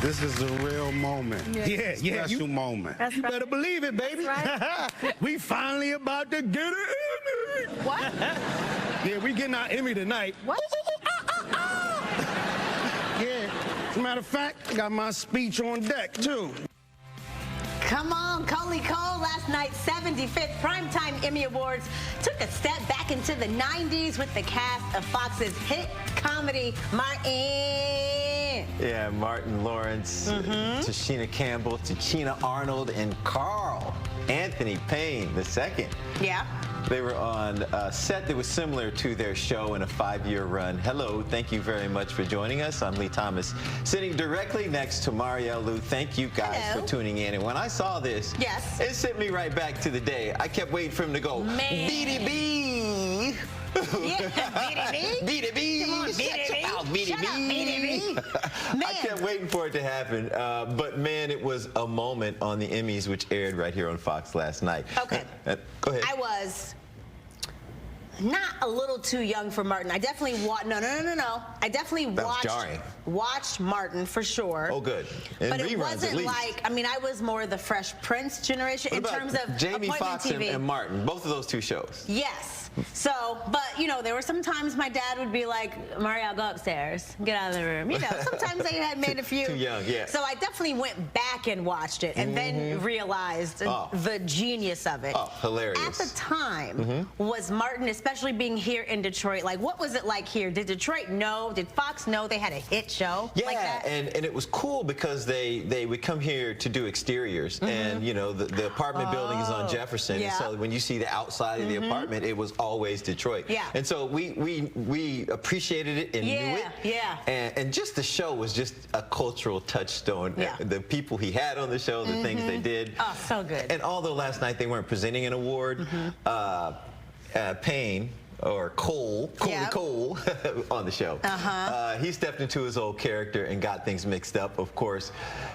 This is a real moment. Yeah. Special moment. That's You right. better believe it, baby. That's right. We finally about to get an Emmy. What? Yeah, we getting our Emmy tonight. What? Yeah. As a matter of fact, I got my speech on deck, too. Come on, Coley Cole. Last night's 75th Primetime Emmy Awards took a step back into the 90s with the cast of Fox's hit comedy, Martin. Yeah, Martin Lawrence, Tashina Campbell, Tichina Arnold, and Carl Anthony Payne II. Yeah. They were on a set that was similar to their show in a 5-year run. Hello, thank you very much for joining us. I'm Lee Thomas, sitting directly next to Maurielle. Lou, thank you guys Hello. for tuning in. And when I saw this, Yes. it sent me right back to the day. I kept waiting for him to go, Man. BDB. Yeah, BDB. BDB. Come on, Shut your BDB. mouth, Shut up, BDB. Man. I kept waiting for it to happen, but man, it was a moment on the Emmys, which aired right here on Fox last night. Okay. Go ahead. I was not a little too young for Martin. I definitely watched. No. I definitely That was jarring. watched Martin for sure. Oh, good. And But reruns, it wasn't at least. like. I mean, I was more the Fresh Prince generation What in about terms of Jamie appointment Foxx TV. and Martin, both of those two shows. Yes. So, but you know, there were some times my dad would be like, Maurielle, go upstairs, get out of the room. You know, sometimes they had made a few. Too young, yeah. So I definitely went back and watched it, and then realized the genius of it. Oh, hilarious. At the time, was Martin, especially being here in Detroit, like, what was it like here? Did Detroit know? Did Fox know they had a hit show Yeah, like that? and it was cool because they would come here to do exteriors, and you know the apartment building is on Jefferson, Yeah. and so when you see the outside of the apartment, it was always Detroit. Yeah. And so we appreciated it and knew it. Yeah. And just the show was just a cultural touchstone. Yeah. The people he had on the show, the things they did. Oh, so good. And although last night they weren't presenting an award, Payne, or Coley Cole on the show. He stepped into his old character and got things mixed up, of course.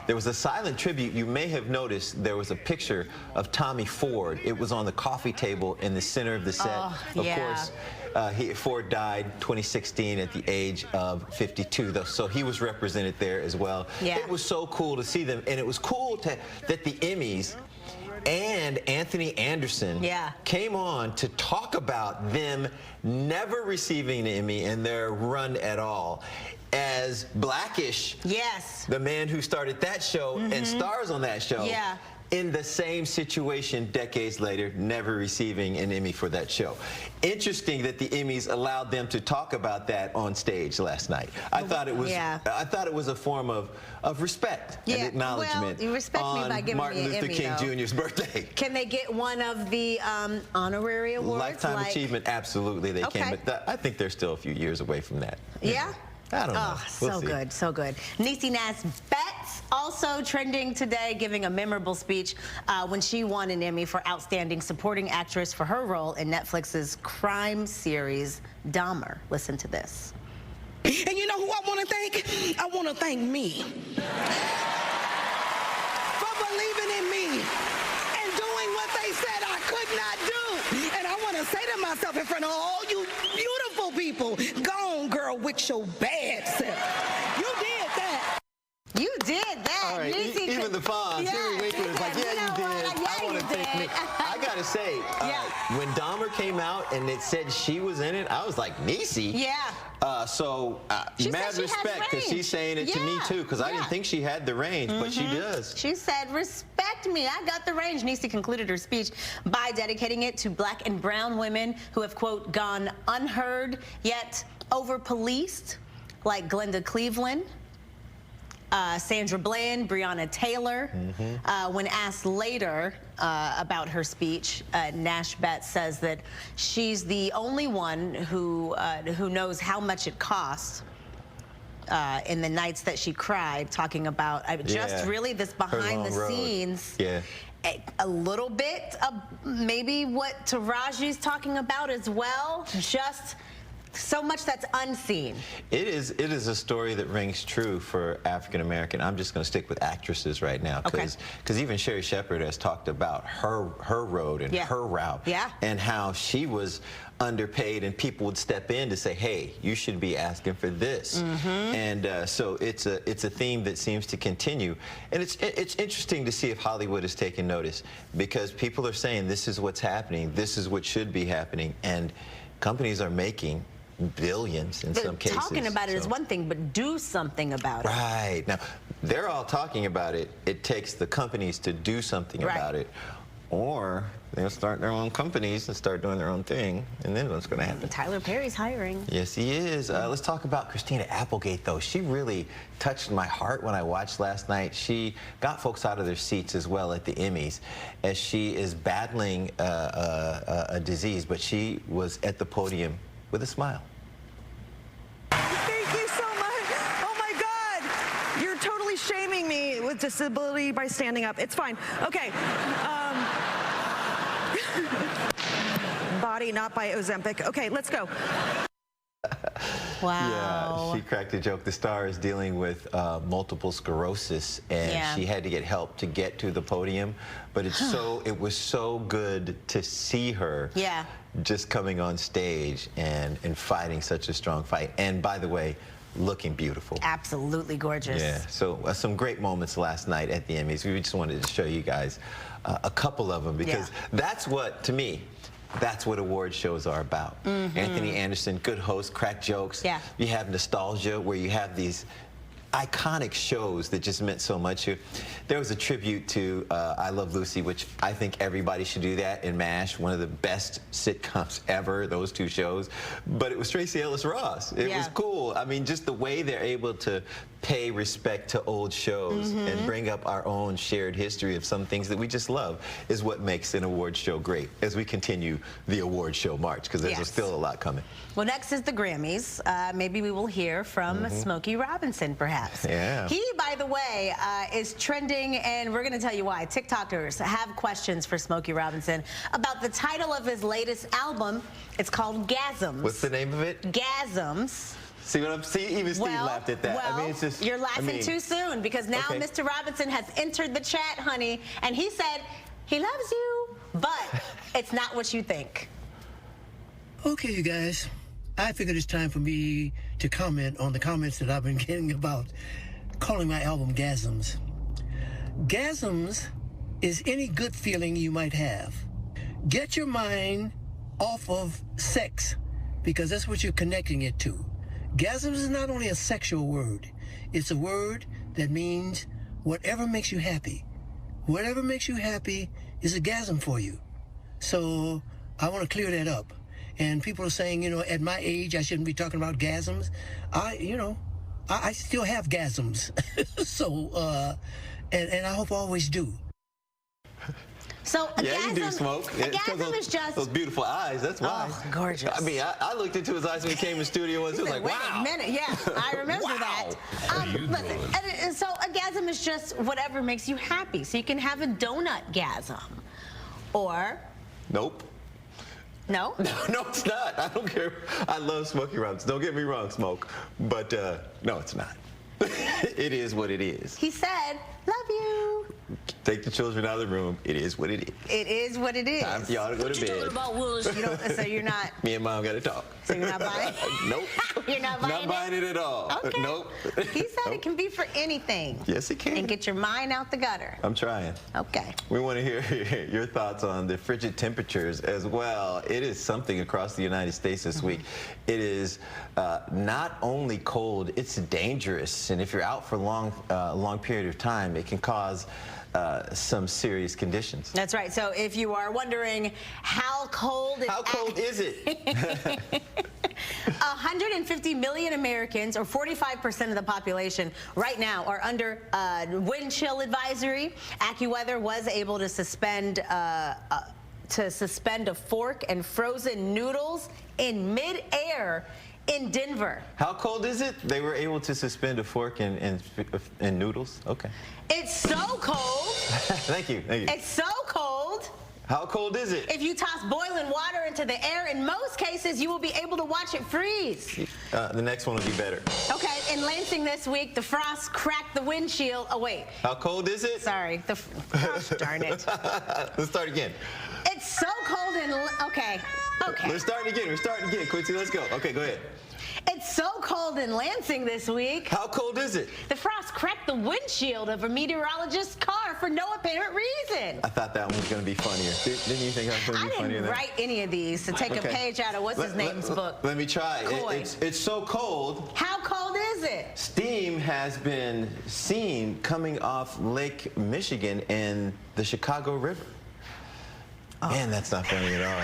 There was a silent tribute. You may have noticed there was a picture of Tommy Ford. It was on the coffee table in the center of the set. Of course, Ford died 2016 at the age of 52, though, so he was represented there as well. Yeah. It was so cool to see them, and it was cool that the Emmys and Anthony Anderson came on to talk about them never receiving an Emmy in their run at all. As Blackish, the man who started that show and stars on that show, in the same situation decades later, never receiving an Emmy for that show. Interesting that the Emmys allowed them to talk about that on stage last night. I thought it was a form of respect and acknowledgement well, you respect me by giving Martin me an Luther Emmy, King though. Jr.'s birthday. Can they get one of the honorary awards? Lifetime achievement, absolutely they can, but I think they're still a few years away from that. Yeah? I don't know. We'll see. Good, so good. Niecy Nash-Betts also trending today, giving a memorable speech when she won an Emmy for Outstanding Supporting Actress for her role in Netflix's crime series, Dahmer. Listen to this. And you know who I want to thank? I want to thank me for believing in me and doing what they said I could not do. And I want to say to myself in front of all you beautiful people, go on, girl, with your bad self. You did that. You did that. All right, even the Fonz, Henry Winkler was like, yeah, you did. I want to thank me. I got to say, when Dahmer came out and it said she was in it, I was like, Niecy? Yeah. So She mad said she respect, has because she's saying it to me too, because I didn't think she had the range, but she does. She said, respect me, I got the range. Niecy concluded her speech by dedicating it to Black and brown women who have, quote, gone unheard yet over-policed, like Glenda Cleveland, Sandra Bland, Breonna Taylor. When asked later about her speech, Nash-Betts says that she's the only one who knows how much it costs in the nights that she cried, talking about just really this behind the scenes. A little bit of maybe what Taraji's talking about as well, just so much that's unseen. It is a story that rings true for African American. I'm just going to stick with actresses right now because even Sherry Shepherd has talked about her road and her route and how she was underpaid and people would step in to say, hey, you should be asking for this. And so it's a theme that seems to continue. And it's interesting to see if Hollywood is taking notice, because people are saying this is what's happening, this is what should be happening, and companies are making billions in some cases. Talking about it is one thing, but do something about it. Right. Now, they're all talking about it. It takes the companies to do something about it. Or they'll start their own companies and start doing their own thing, and then what's going to happen? Tyler Perry's hiring. Yes, he is. Let's talk about Christina Applegate, though. She really touched my heart when I watched last night. She got folks out of their seats as well at the Emmys, as she is battling a disease, but she was at the podium with a smile. Thank you so much. Oh, my God. You're totally shaming me with disability by standing up. It's fine. Okay. Body, not by Ozempic. Okay, let's go. Wow. Yeah, she cracked a joke. The star is dealing with multiple sclerosis, and she had to get help to get to the podium. But it was so good to see her just coming on stage and fighting such a strong fight. And by the way, looking beautiful. Absolutely gorgeous. Yeah, so some great moments last night at the Emmys. We just wanted to show you guys a couple of them, because that's what, to me, that's what award shows are about. Anthony Anderson, good host, crack jokes. You have nostalgia, where you have these iconic shows that just meant so much. There was a tribute to I Love Lucy, which I think everybody should do that, in MASH, one of the best sitcoms ever, those two shows. But it was Tracee Ellis Ross. It was cool. I mean, just the way they're able to pay respect to old shows and bring up our own shared history of some things that we just love is what makes an award show great, as we continue the award show march, because there's still a lot coming. Well, next is the Grammys. Maybe we will hear from Smokey Robinson, perhaps. Yeah. He, by the way, is trending, and we're going to tell you why. TikTokers have questions for Smokey Robinson about the title of his latest album. It's called Gasms. What's the name of it? Gasms. See what I'm seeing? Even Steve laughed at that. Well, I mean, it's just, you're laughing too soon, because now Mr. Robinson has entered the chat, honey, and he said he loves you, but it's not what you think. Okay, you guys, I figured it's time for me to comment on the comments that I've been getting about calling my album Gasms. Gasms is any good feeling you might have. Get your mind off of sex, because that's what you're connecting it to. Gasms is not only a sexual word, it's a word that means whatever makes you happy. Whatever makes you happy is a gasm for you. So I want to clear that up. And people are saying, you know, at my age, I shouldn't be talking about gasms. I still have gasms. So, and I hope I always do. So a gasm, you do, Smoke. A gasm is just those beautiful eyes. That's why. Oh, gorgeous. I mean, I looked into his eyes when he came in the studio and it was like, wait wow. a minute. Yeah, I remember that. Listen, and so a gasm is just whatever makes you happy. So you can have a donut gasm, or nope. No? No, it's not. I don't care. I love Smokey Robinson. Don't get me wrong, Smoke. But no, it's not. It is what it is. He said, love you. Take the children out of the room. It is what it is. It is what it is. Time for y'all to go to bed. What you talking about, Willis? You don't, so you're not... Me and Mom got to talk. So you're not buying it? Nope. You're not buying it? Not buying it at all. Okay. Nope. He said it can be for anything. Yes, it can. And get your mind out the gutter. I'm trying. Okay. We want to hear your thoughts on the frigid temperatures as well. It is something across the United States this week. It is not only cold, it's dangerous. And if you're out for a long period of time, it can cause some serious conditions. That's right. So if you are wondering how cold is it? 150 million Americans, or 45% of the population right now, are under wind chill advisory. AccuWeather was able to suspend a fork and frozen noodles in mid-air in Denver. How cold is it? They were able to suspend a fork and noodles? Okay. It's so cold. Thank you. It's so cold. How cold is it? If you toss boiling water into the air, in most cases, you will be able to watch it freeze. The next one will be better. Okay, in Lansing this week, the frost cracked the windshield. Oh, wait. How cold is it? Sorry. Gosh darn it. Let's start again. It's so cold in... Okay. We're starting again. Quincy, let's go. Okay, go ahead. It's so cold in Lansing this week. How cold is it? The frost cracked the windshield of a meteorologist's car for no apparent reason. I thought that one was going to be funnier. Didn't you think I was going to be funnier? I didn't write any of these to take a page out of what's-his-name's book. Let me try. It's so cold. How cold is it? Steam has been seen coming off Lake Michigan and the Chicago River. Man, that's not funny at all.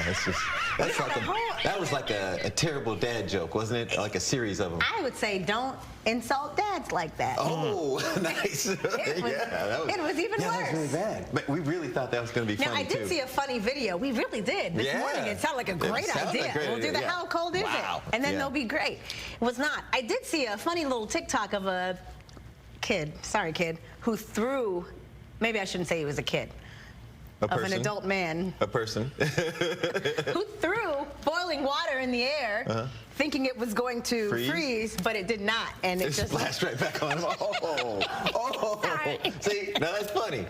That was like a terrible dad joke, wasn't it? Like a series of them. I would say don't insult dads like that. Oh, nice. It was even worse. That was really bad. But we really thought that was going to be funny, too. Now, I did see a funny video. We really did. This morning, it sounded like a great idea. We'll do the how cold is it? And then they'll be great. It was not. I did see a funny little TikTok of a kid, who threw, maybe I shouldn't say he was a kid, of an adult man. A person. Who threw boiling water in the air, thinking it was going to freeze, but it did not. And it just splashed right back on him. Oh. Sorry. See, now that's funny.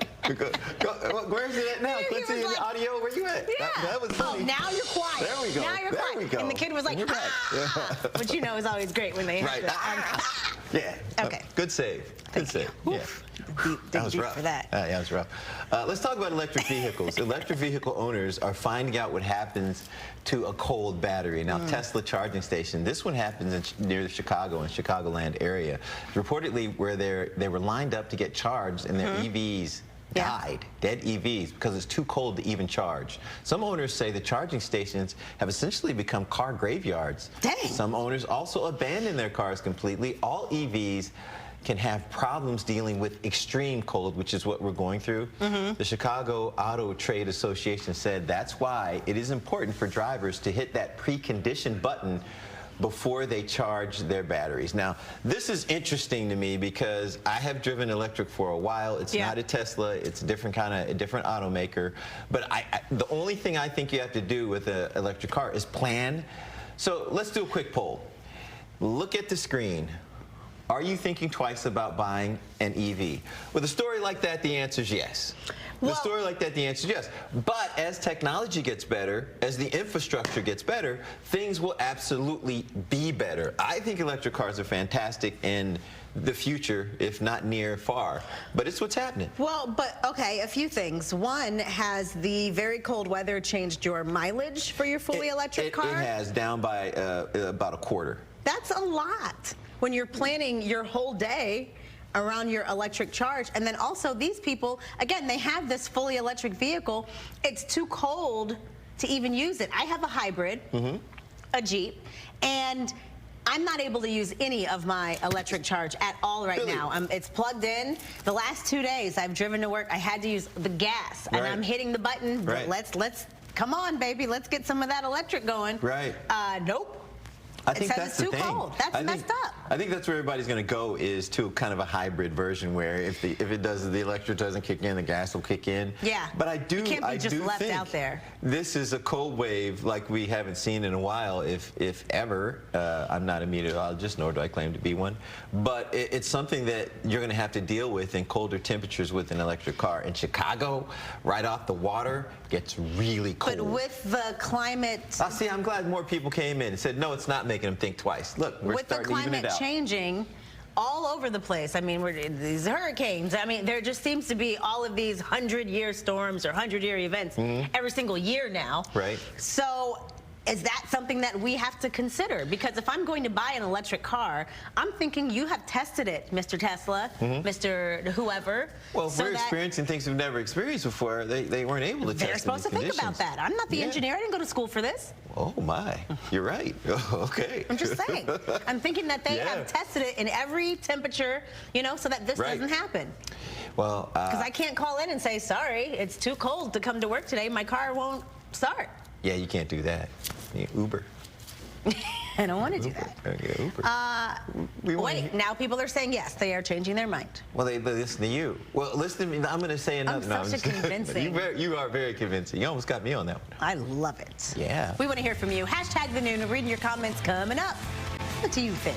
Where's it at now? Quincy, in the audio, where you at? Yeah. That was funny. Oh, now you're quiet. There we go. Now you're quiet. We go. And the kid was like, which you know is always great when they have to. Yeah. Okay. Good save. Good save. Yeah. That was rough. For that. Yeah, it was rough. Let's talk about electric vehicles. Electric vehicle owners are finding out what happens to a cold battery. Now, Tesla charging station, this one happens near the Chicago and Chicagoland area. Reportedly, where they were lined up to get charged and their EVs died, dead EVs, because it's too cold to even charge. Some owners say the charging stations have essentially become car graveyards. Dang. Some owners also abandon their cars completely. All EVs can have problems dealing with extreme cold, which is what we're going through. The Chicago Auto Trade Association said that's why it is important for drivers to hit that preconditioned button before they charge their batteries. Now, this is interesting to me because I have driven electric for a while. It's not a Tesla. It's a different automaker. But the only thing I think you have to do with an electric car is plan. So let's do a quick poll. Look at the screen. Are you thinking twice about buying an EV? With a story like that, the answer is yes. With a story like that, the answer is yes. But as technology gets better, as the infrastructure gets better, things will absolutely be better. I think electric cars are fantastic in the future, if not near far. But it's what's happening. Well, but okay, a few things. One, has the very cold weather changed your mileage for your fully electric car? It has, down by about a quarter. That's a lot when you're planning your whole day around your electric charge. And then also these people, again, they have this fully electric vehicle. It's too cold to even use it. I have a hybrid, a Jeep, and I'm not able to use any of my electric charge at all right now. It's plugged in. The last 2 days I've driven to work, I had to use the gas, and I'm hitting the button. Let's come on, baby, let's get some of that electric going. Nope. I think that's the thing. Cold. That's messed up. I think that's where everybody's going to go, is to kind of a hybrid version where if the electric doesn't kick in, the gas will kick in. Yeah. But I do think think out there. This is a cold wave like we haven't seen in a while, if ever. I'm not a meteorologist, nor do I claim to be one. But it's something that you're going to have to deal with in colder temperatures with an electric car. In Chicago, right off the water, gets really cold. But with the climate... See, I'm glad more people came in and said, no, it's not making them think twice. Look, we're starting to even it out. With the climate changing all over the place, I mean, these hurricanes, I mean, there just seems to be all of these 100-year storms or 100-year events every single year now. Right. So is that something that we have to consider? Because if I'm going to buy an electric car, I'm thinking you have tested it, Mr. Tesla, Mr. whoever. Well, if we're experiencing things we've never experienced before, they weren't able to test. They're supposed to think about that. I'm not the engineer. I didn't go to school for this. Oh, my. You're right. Okay. I'm just saying. I'm thinking that they have tested it in every temperature, you know, so that this doesn't happen. Well, because I can't call in and say, sorry, it's too cold to come to work today. My car won't start. Yeah, you can't do that. Uber. I don't want to do that. Wait, now people are saying yes. They are changing their mind. Well, they listen to you. Well, listen to me. I'm going to say another. I'm such a convincing. You are very convincing. You almost got me on that one. I love it. Yeah. We want to hear from you. #TheNoon. Reading your comments coming up. What do you think?